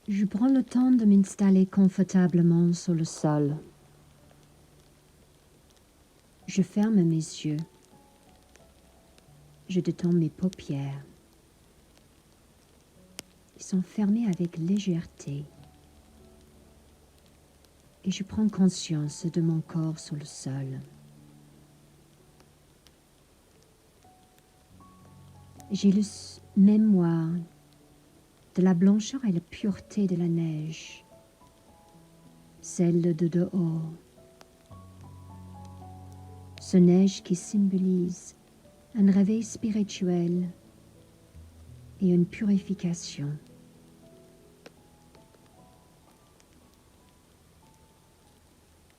Je prends le temps de m'installer confortablement sur le sol. Je ferme mes yeux. Je détends mes paupières. Ils sont fermés avec légèreté. Et je prends conscience de mon corps sur le sol. J'ai le mémoire de la blancheur et la pureté de la neige, celle de dehors. Ce neige qui symbolise un réveil spirituel et une purification.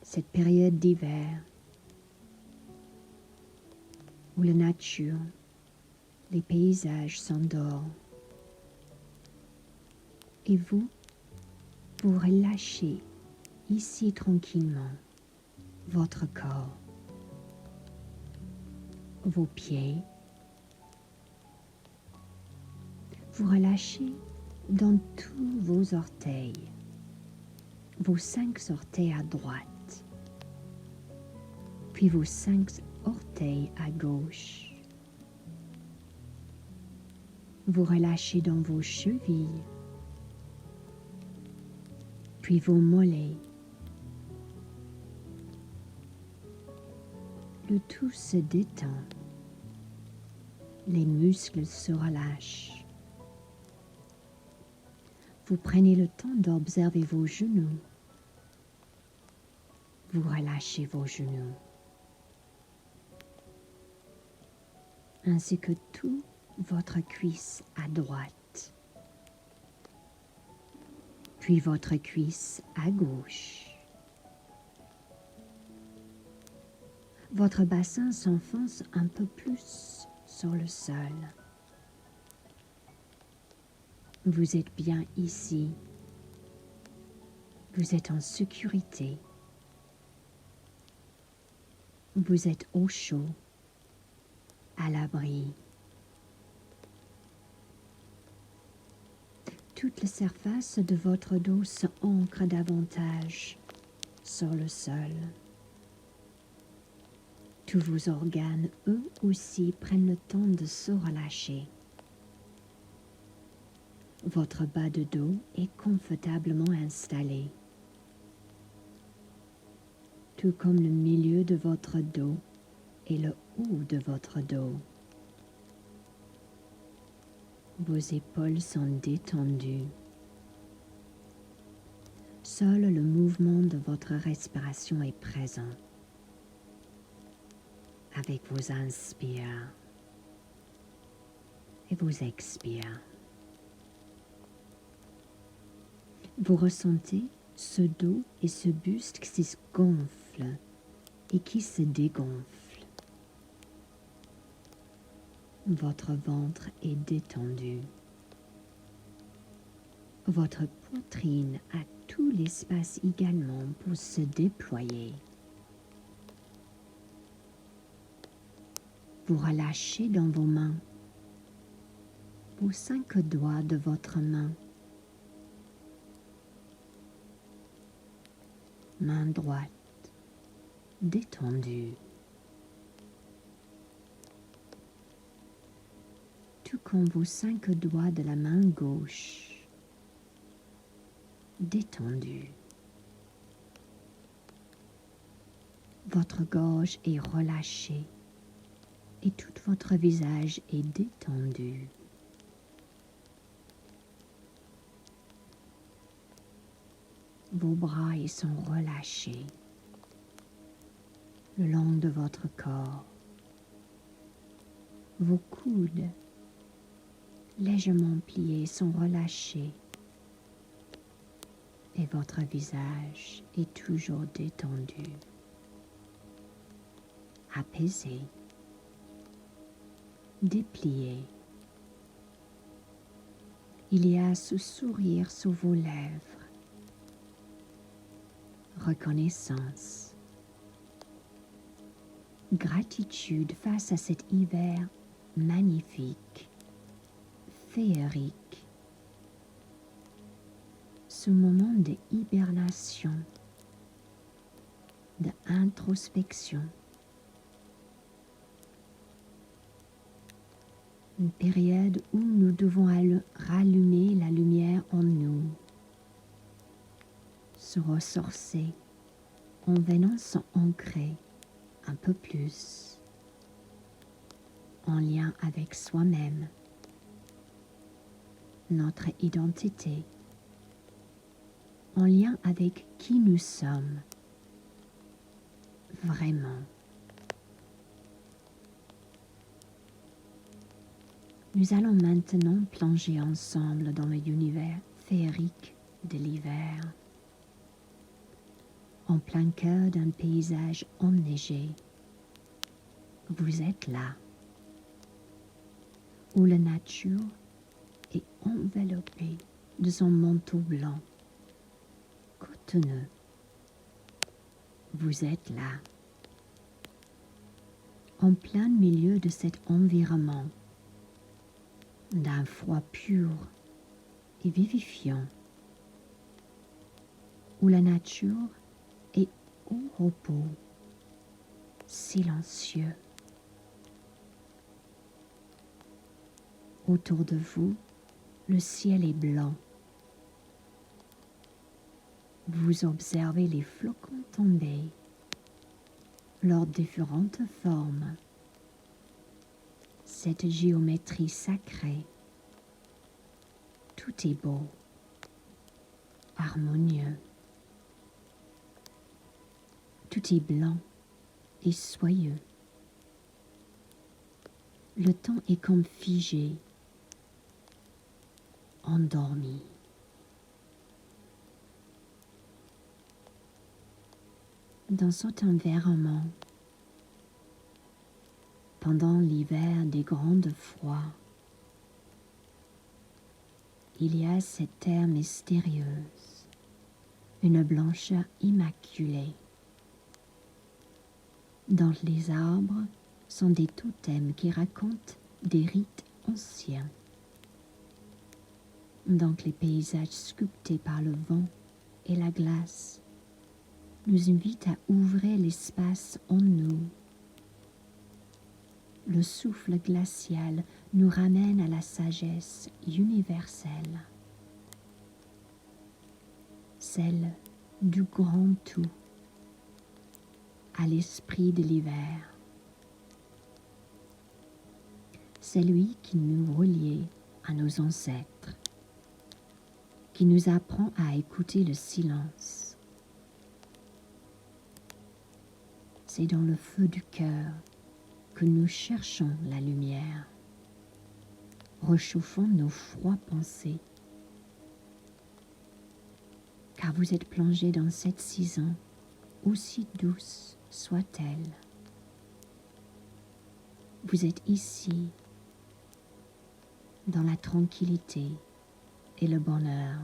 Cette période d'hiver où la nature, les paysages s'endorment et vous relâchez ici tranquillement votre corps, vos pieds. Vous relâchez dans tous vos orteils, vos 5 orteils à droite, puis vos 5 orteils à gauche. Vous relâchez dans vos chevilles, puis vos mollets. Le tout se détend. Les muscles se relâchent. Vous prenez le temps d'observer vos genoux. Vous relâchez vos genoux, ainsi que tout votre cuisse à droite, puis votre cuisse à gauche. Votre bassin s'enfonce un peu plus sur le sol. Vous êtes bien ici. Vous êtes en sécurité. Vous êtes au chaud, à l'abri. Toute la surface de votre dos s'ancre davantage sur le sol. Tous vos organes, eux aussi, prennent le temps de se relâcher. Votre bas de dos est confortablement installé, tout comme le milieu de votre dos et le haut de votre dos. Vos épaules sont détendues. Seul le mouvement de votre respiration est présent. Avec vos inspires et vos expires. Vous ressentez ce dos et ce buste qui se gonflent et qui se dégonflent. Votre ventre est détendu. Votre poitrine a tout l'espace également pour se déployer. Vous relâchez dans vos mains, vos 5 doigts de votre main. Main droite, détendue. Tout comme vos 5 doigts de la main gauche, détendue. Votre gorge est relâchée et tout votre visage est détendu. Vos bras y sont relâchés le long de votre corps. Vos coudes, légèrement pliés, sont relâchés et votre visage est toujours détendu, apaisé, déplié. Il y a ce sourire sur vos lèvres. Reconnaissance, gratitude face à cet hiver magnifique, féerique. ce moment de hibernation, d'introspection, une période où nous devons rallumer la lumière en nous, se ressourcer en venant s'ancrer un peu plus en lien avec soi-même, notre identité, en lien avec qui nous sommes vraiment. Nous allons maintenant plonger ensemble dans l'univers féerique de l'hiver, en plein cœur d'un paysage enneigé. Vous êtes là, où la nature est enveloppée de son manteau blanc, cotonneux. Vous êtes là, en plein milieu de cet environnement, d'un froid pur et vivifiant, où la nature est au repos, silencieux. Autour de vous, le ciel est blanc. Vous observez les flocons tomber, leurs différentes formes, cette géométrie sacrée. Tout est beau, harmonieux. Tout est blanc et soyeux. Le temps est comme figé, endormi. Dans cet environnement, pendant l'hiver des grands froids, il y a cette terre mystérieuse, une blancheur immaculée. Dans les arbres sont des totems qui racontent des rites anciens. Dans les paysages sculptés par le vent et la glace, nous invitent à ouvrir l'espace en nous. Le souffle glacial nous ramène à la sagesse universelle, celle du grand tout, à l'esprit de l'hiver. C'est lui qui nous relie à nos ancêtres, qui nous apprend à écouter le silence. C'est dans le feu du cœur que nous cherchons la lumière, réchauffons nos froides pensées, car vous êtes plongés dans cette saison, aussi douce soit-elle. Vous êtes ici, dans la tranquillité et le bonheur,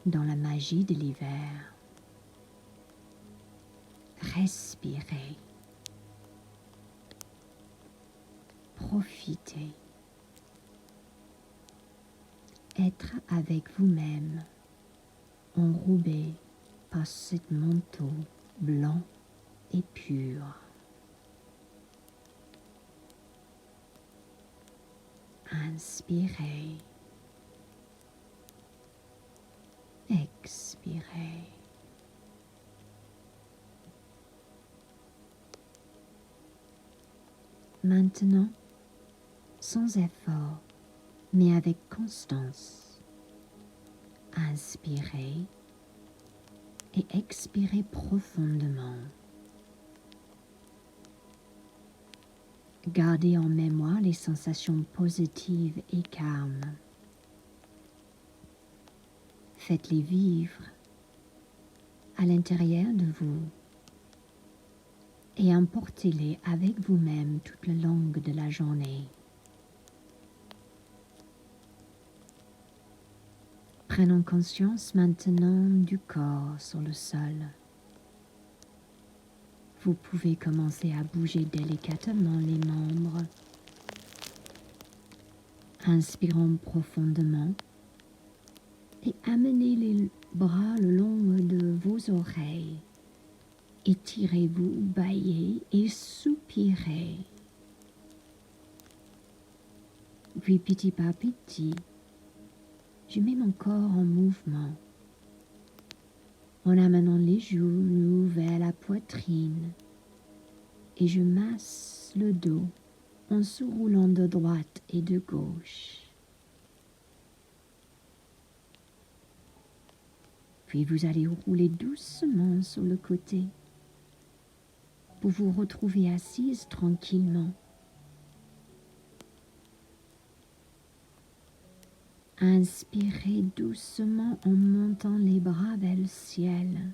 dans la magie de l'hiver. Respirez. Profitez. Être avec vous-même, enrobé par ce manteau blanc et pur. Inspirez. Expirez. Maintenant, sans effort, mais avec constance, inspirez et expirez profondément. Gardez en mémoire les sensations positives et calmes. Faites-les vivre à l'intérieur de vous et emportez-les avec vous-même toute le long de la journée. Prenons conscience maintenant du corps sur le sol. Vous pouvez commencer à bouger délicatement les membres. Inspirons profondément et amenez les bras le long de vos oreilles. Étirez-vous, bâillez et soupirez. Puis petit par petit, je mets mon corps en mouvement en amenant les genoux vers la poitrine et je masse le dos en se roulant de droite et de gauche. Puis vous allez rouler doucement sur le côté pour vous retrouver assise tranquillement. Inspirez doucement en montant les bras vers le ciel.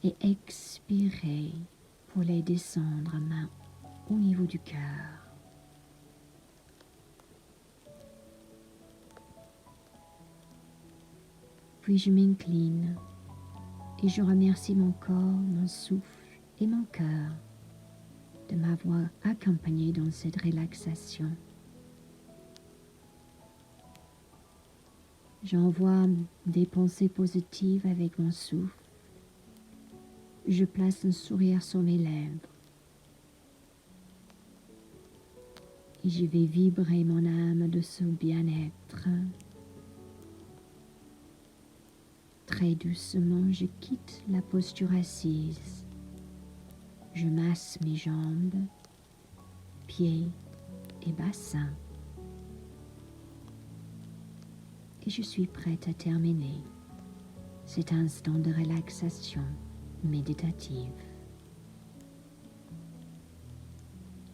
Et expirez pour les descendre main au niveau du cœur. Puis je m'incline et je remercie mon corps, mon souffle et mon cœur de m'avoir accompagné dans cette relaxation. J'envoie des pensées positives avec mon souffle. Je place un sourire sur mes lèvres. Et je vais vibrer mon âme de ce bien-être. Très doucement, je quitte la posture assise. Je masse mes jambes, pieds et bassin. Et je suis prête à terminer cet instant de relaxation méditative.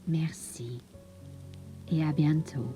Merci et à bientôt.